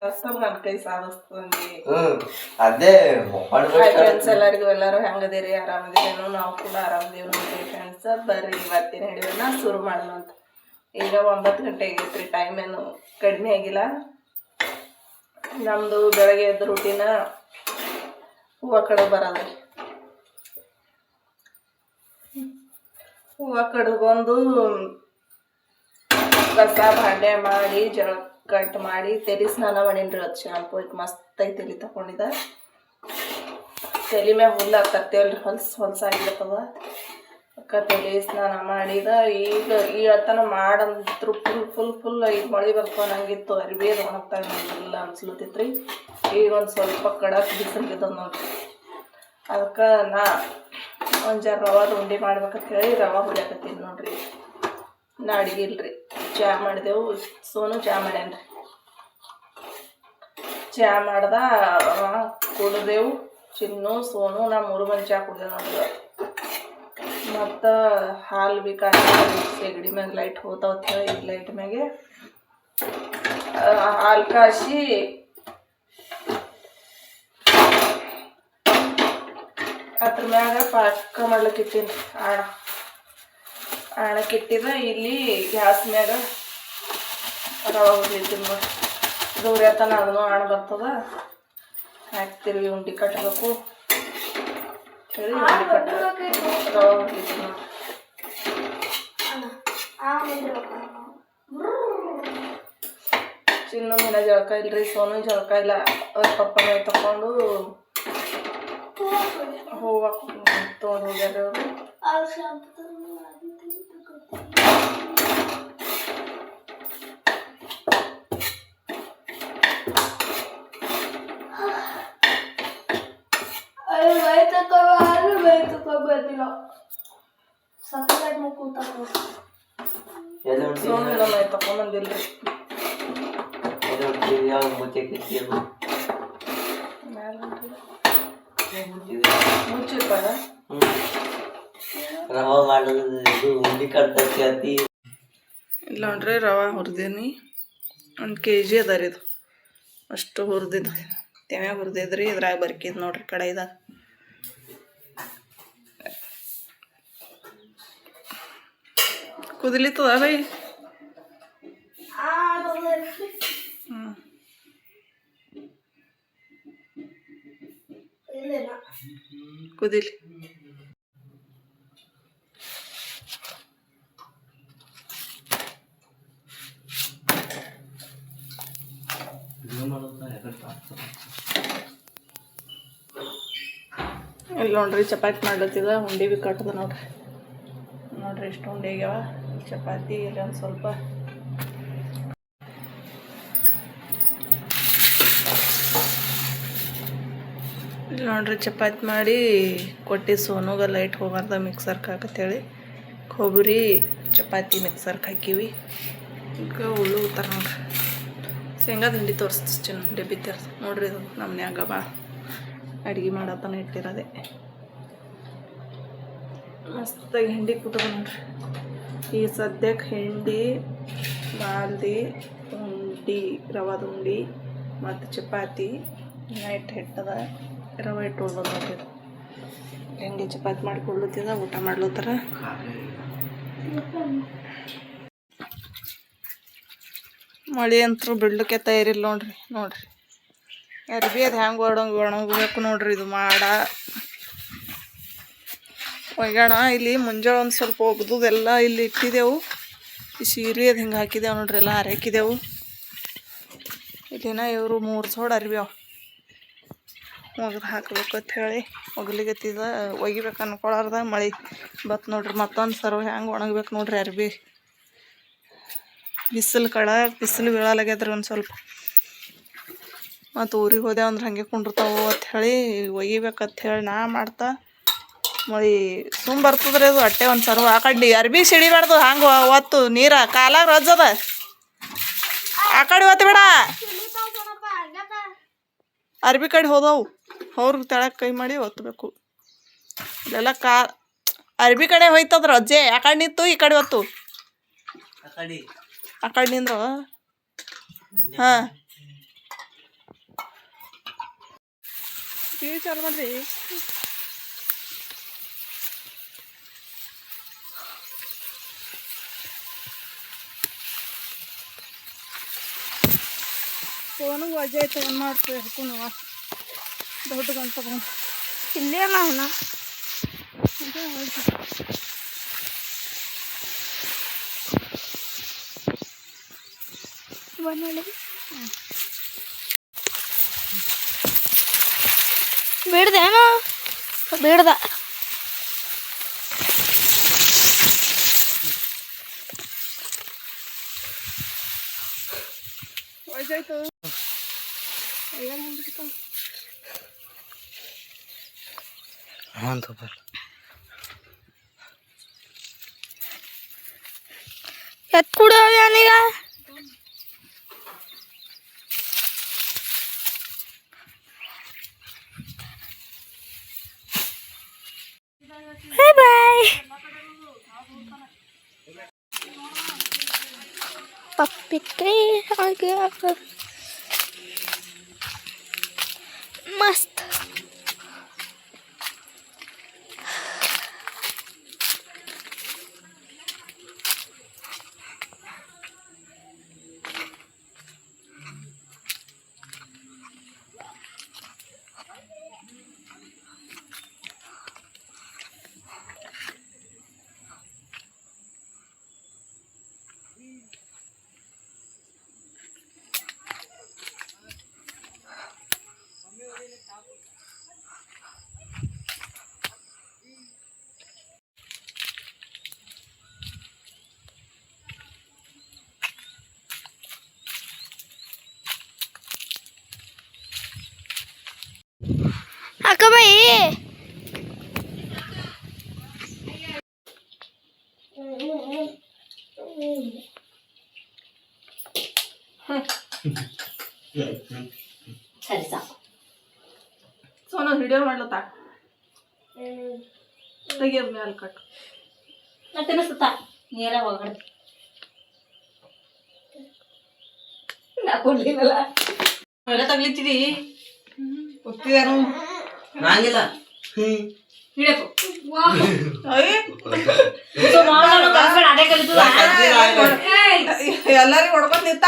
ನನ್ನ ಕೈ ಸಾಧಿಸ್ತಂಗೆ ಅದೇ ಫ್ರೆಂಡ್ಸ್ ಎಲ್ಲರೂ ಹೆಂಗದಿರಿ ಆರಾಮದಿರೇನು ನಾವು ಕೂಡ ಆರಾಮದೇವ್ ನೋಡ್ರಿ ಫ್ರೆಂಡ್ಸ್ ಬರ್ರಿ ಇವತ್ತಿನ ಹಿಡಿಯೋಣ ಶುರು ಮಾಡೋಣ ಅಂತ ಈಗ 9 ಗಂಟೆ ಆಗೈತ್ರಿ ಟೈಮ್ ಏನು ಕಡಿಮೆ ಆಗಿಲ್ಲ ನಮ್ಮದು ಬೆಳಗ್ಗೆ ಎದ್ದು ರೂಟೀನ ಹೂವು ಕಡೆ ಬರೋದ್ರಿ ಹೂವು ಕಡ್ಕೊಂಡು ಕಸ ಭಾಂಡೆ ಮಾಡಿ ಜಳ ಕಟ್ ಮಾಡಿ ತಲೆ ಸ್ನಾನ ಮಾಡೀನ್ರಿ ಅದು ಶಾಂಪು ಐತೆ ಮಸ್ತ್ ಐತೆ ತಲೆ ತಗೊಂಡಿದ್ದ ತಲೆ ಮ್ಯಾಗ ಹುಲ್ಲು ಹಾಕತ್ತೇವಲ್ರಿ ಹೊಲ್ಸಾಗಿರ್ತದ ಅಕ್ಕ ತಲೆ ಸ್ನಾನ ಮಾಡಿದ ಈಗ ಈಳತನ ಮಾಡಂತ್ರು ಫುಲ್ ಈಗ ಮಳೆ ಬರ್ತಾವ ನಂಗಿತ್ತು ಅರಿವಿ ಅದು ಒಣಗ್ತಾಯಿಲ್ಲ ಅನ್ಸ್ಲತ್ತಿತ್ರಿ ಈಗ ಒಂದು ಸ್ವಲ್ಪ ಕಡಕ್ ಬಿಸಿಲಿದ್ದದ ನೋಡ್ರಿ ಅದಕ್ಕೆ ಒಂದು ಜರ ರವಾದ ಉಂಡೆ ಮಾಡ್ಬೇಕಂತ ಹೇಳಿ ರವೆ ಹುರಿಯಾಕತ್ತೀನಿ ನೋಡ್ರಿ ನಾ ಅಡ್ಗೆ ಇಲ್ರಿ ಚಹಾ ಮಾಡಿದೆವು ಸೋನು ಚಹಾ ಮಾಡ್ಯಾನ್ರಿ ಚಹಾ ಮಾಡ್ದ ಕುಡ್ದೆವು ಚಿನ್ನು ಸೋನು ನಾ 3 ಮಂದಿ ಚಹಾ ಕುಡ್ದೆ ನೋಡ್ರಿ ಮತ್ತು ಹಾಲು ಬೇಕಾಗಿ ಸೆಗಡಿ ಮ್ಯಾಗ ಲೈಟ್ ಹೋತಾವ ಹೇಳಿ ಈಗ ಲೈಟ್ ಮ್ಯಾಗೆ ಹಾಲು ಕಾಸಿ ಅದ್ರ ಮ್ಯಾಗ ಪಾಕ ಮಾಡ್ಲಿಕ್ಕಿತ್ತೀನಿ ಆಣಕ್ಕಿಟ್ಟಿದ ಇಲ್ಲಿ ಗ್ಯಾಸ್ ಮ್ಯಾಗ ರವೆ ಹುರಿತೀನಿ ನೋಡಿ ಇದು ಹುರಿಯತನ ಅದನ್ನು ಆಣ ಬರ್ತದ ಹಾಕ್ತಿರ್ವಿ ಉಂಡೆ ಕಟ್ಟಬೇಕು ಹೇಳಿ ಉಂಡೆ ಕಟ್ಟ ರವೆ ಹುರಿತೀನಿ ನೋಡಿ ಚಿನ್ನು ದಿನ ಜಳಕ ಇಲ್ರಿ ಸೋನು ಜಳಕ ಇಲ್ಲ ಅವ್ರ ಪಪ್ಪ ಮೇಲೆ ತಗೊಂಡು ಹೂವು ತೊಗೊಂಡು ಹೋಗ್ಯಾರ ಅವರು ತಗೊಂಬಂದಿಲ್ರಿ ಮುಚ್ಚಿರ್ತಾರ ರವಾ ಮಾಡೋದು ಉಂಡಿ ಕಟ್ಟಿ ಇಲ್ಲ ನೋಡ್ರಿ ರವೆ ಹುರಿದೀನಿ 1 kg ಅದ ರೀ ಇದು ಅಷ್ಟು ಹುರಿದಿದ್ದು ತೆಮ್ಯಾಗ ಹುರಿದಿದ್ರಿ ಇದ್ರಾಗ ಬರ್ಕಿದ್ ನೋಡ್ರಿ ಕಡಾಯಿದಾಗ ಕುದಿಲಿತ್ತದ ಬೈ ಕುದಿಲಿ ಇಲ್ಲಿ ನೋಡ್ರಿ ಚಪಾತಿ ಮಾಡ್ಲತ್ತಿದ ಉಂಡೆ ಬಿ ಕಟ್ಟದ ನೋಡ್ರಿ ಎಷ್ಟು ಉಂಡೆ ಆಗ್ಯಾವ ಚಪಾತಿ ಇಲ್ಲಿ ಒಂದು ಸ್ವಲ್ಪ ಇಲ್ಲಿ ನೋಡ್ರಿ ಚಪಾತಿ ಮಾಡಿ ಕೊಟ್ಟು ಸೋನುಗ ಲೈಟ್ ಹೋಗಾರ್ದ ಮಿಕ್ಸರ್ಗೆ ಹಾಕತ್ತೇಳಿ ಕೊಬ್ಬರಿ ಚಪಾತಿ ಮಿಕ್ಸರ್ಗೆ ಹಾಕಿವಿ ಈಗ ಉಳ್ಳು ಉತ್ತರ ನೋಡ್ರಿ ಶೇಂಗಾ ಹಿಂಡಿ ತೋರಿಸ್ತೀನಿ ಡಬ್ಬಿ ತರ್ಸಿ ನೋಡ್ರಿ ಇದು ನಮ್ಮ ಮನ್ಯಾಗ ಭಾಳ ಅಡುಗೆ ಮಾಡತ್ತನ ಇಟ್ಟಿರೋದೆ ಮಸ್ತಾಗಿ ಹಿಂಡಿ ಕುಟ್ಟದ ನೋಡ್ರಿ ಈಗ ಸದ್ಯಕ್ಕೆ ಹಿಂಡಿ ಬಾಲ್ದಿ ಉಂಡೆ ರವಾದ ಉಂಡೆ ಮತ್ತು ಚಪಾತಿ ನೈಟ್ ಹಿಟ್ಟದ ರವೆ ಹಿಟ್ಟು ಉಳ್ಬೋದು ನೋಡ್ರಿ ಹೆಂಗೆ ಚಪಾತಿ ಮಾಡಿಕೊಡ್ಲತ್ತಿದ ಊಟ ಮಾಡ್ಲತ್ತಾರ ಮಳೆ ಅಂತೂ ಬಿಡ್ಲಿಕ್ಕೆ ತಯಾರಿಲ್ಲ ನೋಡ್ರಿ ಅರ್ಬಿ ಅದು ಹೆಂಗೆ ಒಣಗಬೇಕು ನೋಡ್ರಿ ಇದು ಒಗ್ಯಾಣ ಇಲ್ಲಿ ಮುಂಜಾನೆ ಒಂದು ಸ್ವಲ್ಪ ಒಗ್ದುದೆಲ್ಲ ಇಲ್ಲಿ ಇಟ್ಟಿದ್ದೆವು ಈ ಸೀರೆ ಅದು ಹಿಂಗೆ ಹಾಕಿದೆವು ನೋಡ್ರಿ ಎಲ್ಲ ಹರಕಿದೆವು ಇಲ್ಲಿನ ಇವರು 3 ಸೋಡ್ ಅರ್ಬಿಯವು ಒಗ್ದು ಹಾಕ್ಬೇಕು ಅಂತ ಹೇಳಿ ಒಗ್ಲಿಗತ್ತಿದ ಒಗಿಬೇಕು ಅನ್ಕೊಳಾರ್ದ ಮಳೆ ಬತ್ತು ನೋಡ್ರಿ ಮತ್ತೊಂದು ಸರ್ವ ಹೆಂಗೆ ಒಣಗ್ಬೇಕು ನೋಡ್ರಿ ಅರ್ಬಿ ಬಿಸಿಲು ಬೀಳಲಾಗ್ಯದ್ರಿ ಒಂದು ಸ್ವಲ್ಪ ಮತ್ತು ಊರಿಗೆ ಹೋದೆವು ಅಂದ್ರೆ ಹಾಗೆ ಕುಂಡಿರ್ತಾವು ಅಂಥೇಳಿ ಒಗಿಬೇಕಂತ ಹೇಳಿ ನಾ ಮಾಡ್ತಾ ಮಳೆ ಬರ್ತದ್ರಿ ಅದು ಅಟ್ಟೆ ಒಂದು ಸರ್ವ ಆ ಕಡೆ ಅರ್ಬಿ ಸಿಡಿಬಾರ್ದು ಹಂಗೆ ಒತ್ತು ನೀರ ಕಾಲಾಗ ರಜ್ಜದ ಆ ಕಡೆ ಒತ್ತು ಬೇಡ ಅರ್ಬಿ ಕಡೆ ಹೋದವು ಅವ್ರಿಗೆ ತೆಳಕ್ಕೆ ಕೈ ಮಾಡಿ ಒತ್ತಬೇಕು ಇಲ್ಲೆಲ್ಲ ಅರ್ಬಿ ಕಡೆ ಹೋಯ್ತದ್ರ ರಜ್ಜೆ ಆ ಕಡೆ ನಿಂತು ಈ ಕಡೆ ಒತ್ತು ಆ ಕಡೆ ನಿಂದ್ರ ಹಾಂ ಟಿವಿ ಚಾಲು ಮಾಡ್ರಿ. ಫೋನಿಗೆ ವಜೆ ಆಯ್ತು ಏನು ಮಾಡ್ತೀವಿ ಹಿಡ್ಕೊಂಡವ ದೊಡ್ಡ ಗಂಟು ತಗೊಂಡು ಇಲ್ಲೇ ಅವನ ಬಿಡ್ದೇನು ಬಿಡ್ದ ವಜೆ ಆಯ್ತು. ಹಾಂ ತಗೋಬ ಎತ್ ಕುಡಿಯೋದು ಏನೀಗ ಬಾಯ್ ಪಪ್ಪಿಕಾಯಿ ಹಾಗೆ ಮಸ್ತ್ ಅಕ್ಕ ಬೈ ಸರಿ ಸಾಕು. ಸೋನ ವಿಡಿಯೋ ಮಾಡ್ಲತ್ತ ತೆಗಿಯೋದು ಮ್ಯಾಲೆ ಕಟ್ಟು ಮತ್ತೆ ಅನಿಸುತ್ತಾ ನೀರ ಒಳಗಡೆ ನಾ ಕೊಡ್ಲಿಲ್ಲ ಎಲ್ಲ ತಗ್ಲಿತ್ತಿದಿ ಗೊತ್ತಿದಾರು ನಂಗಿಲ್ಲ. ಹಿಡಿಯಪ್ಪ ಅಯ್ಯ ಅದೇ ಕಲಿತು ಎಲ್ಲರಿಗೂ ಹೊಡ್ಕೊಂಡ್ ನಿಂತ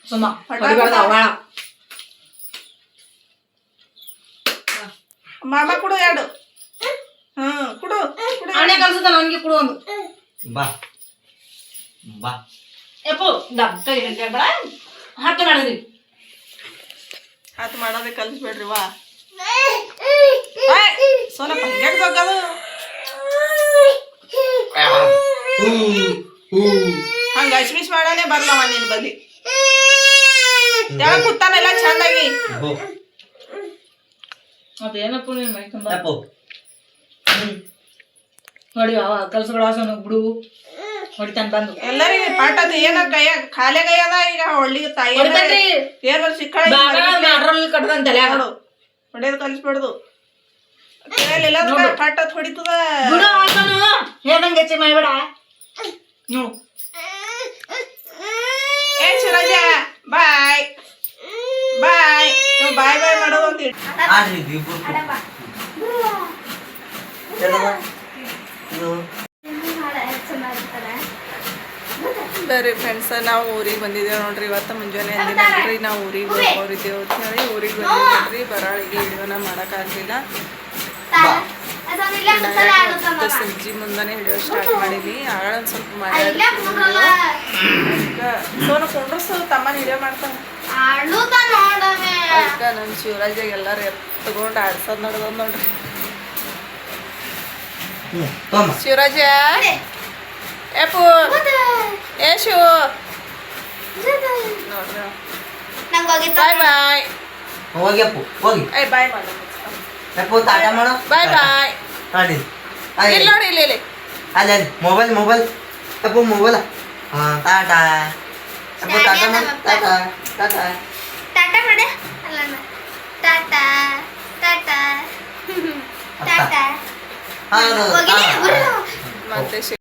ಸುಮ್ಮ ಹೊಡಿಬಾರ್ದು ಅವಳ ಮಾಮ ಕೊಡು ಎರಡು. ಕೊಡು ಕೊಡು. ಅವನೇ ಕಲ್ಸುತ್ತಾನ ಅವನಿಗೆ ಕೊಡು ಒಂದು ಬಾ ಬಾ ಯಪ್ಪು ಡಬ್ಬ ಬೇಡ ಹಾಕಿ ಮಾಡಿದ್ರಿ ಹಾತ್ ಮಾಡೋದೇ ಕಲಿಸ್ಬೇಡ್ರಿ ವಾ. ಸೋನಪ್ಪ ಹಿಂಗ್ಯಾಕ್ ಜಗ್ಗದು ಹಂಗ ಅಶ್ಮಿಶ್ ಮಾಡಾನೆ ಬರ್ಲವ ನಿನ್ ಬದಿ ತೆಳಗ್ ಕೂತಾನೆಲ್ಲ ಚಂದಾಗಿ. ಮತ್ತೇನಪ್ಪ ನೀನ್ ಮೈ ತುಂಬ ಅಪ್ಪು ನೋಡಿ ಅವ ಕಲ್ಸಗಳ ಬಿಡು ಹೊಡಿತಾನ ಬಂದು ಎಲ್ಲರಿಗೂ ಪಾಠದ ಏನ ಕೈಯ ಖಾಲಿ ಕೈಯದ ಈಗ ಒಳ್ಳಿಗೆ ತಾಯಿ ಹೊಡಿತಾನ್ರಿ. ಏನ ಸಿಕ್ಕಳ ಕಟ್ಟದಂತ ತಲೆ ನೋಡು ಹೊಡೆಯೋದು ಕಲಿಸ್ಬಿಡ್ದು ಎಲ್ಲ ಕಟ್ಟತ್ ಹೊಡಿತದ. ಬಿಡು ಅವನು ಹೇಳ್ದಂಗೆ ಹೆಚ್ಚಿ ಮಾಡ್ಬೇಡ ನೋಡು ಏ ಶಿವರಾಜ ಬಾಯ್ ಬಾಯ್ ನೀವು ಬಾಯ್ ಬಾಯ್ ಮಾಡೋದು ಅಂತ ಆಡ್ರಿ ಇಬ್ರು ಬರ್ರಿ ಫ್ರೆಂಡ್ಸ ನಾವು ಊರಿಗೆ ಬಂದಿದ್ದೇವೆ ನೋಡ್ರಿ. ಇವತ್ತು ಮುಂಜಾನೆ ಅಂದಿನ ನೋಡ್ರಿ ನಾವು ಊರಿಗೆ ಹೋಗೋರಿದ್ದೇವೆ ಅಂತ ಹೇಳಿ ಊರಿಗೆ ಬಂದಿದ್ದೇವೆ ನೋಡ್ರಿ. ಬರಾಳಿಗೆ ವಿಡಿಯೋನ ಮಾಡೋಕ್ಕಾಗಲಿಲ್ಲ. ಸಂಜೆ ಮುಂದಾನೆ ವಿಡಿಯೋ ಸ್ಟಾರ್ಟ್ ಮಾಡೀನಿ. ಆಗಳ ಒಂದು ಸ್ವಲ್ಪ ಮಾಡಿ ಸೋನು ಕೊಂಡ್ರಸು ತಮ್ಮನ ವಿಡಿಯೋ ಮಾಡ್ತಾನೆ. ಅದಕ್ಕೆ ನಮ್ಮ ಶಿವರಾಜಾಗ ಎಲ್ಲರೂ ಎತ್ಕೊಂಡು ಆಡ್ಸೋದು ನೋಡ್ದದ್ ನೋಡ್ರಿ. ಶಿವರಾಜ ಏಪು ಏ ಶಿವ ನೋಡ್ರಿ ಬಾಯ್ ಬಾಯ್ ಹೋಗಿ ಅಪ್ಪು ಹೋಗಿ ಏ ಬಾಯ್ ಮಾಡು ಅಪ್ಪು ತಾಟ ಮಾಡೋ ಬಾಯ್ ಬಾಯ್ ನೋಡಿ ಇಲ್ಲಿ ನೋಡಿ ಇಲ್ಲಿ ಅಲ್ಲಿ ಮೊಬೈಲ್ ಮೊಬೈಲ್ ಅಪ್ಪು ಮೊಬೈಲ್ ಹಾಂ ಟಾಟಾ ಅಪ್ಪು ಟಾಟಾ ಮಾಡು ಟಾಟಾ ಟಾಟಾ ಟಾಟಾ ಮಾಡೆ ಅಲ್ಲ ಟಾಟಾ ಟಾಟಾ ಟಾಟಾ ಹೌದು ಹೋಗಿ ಮತ್ತೆ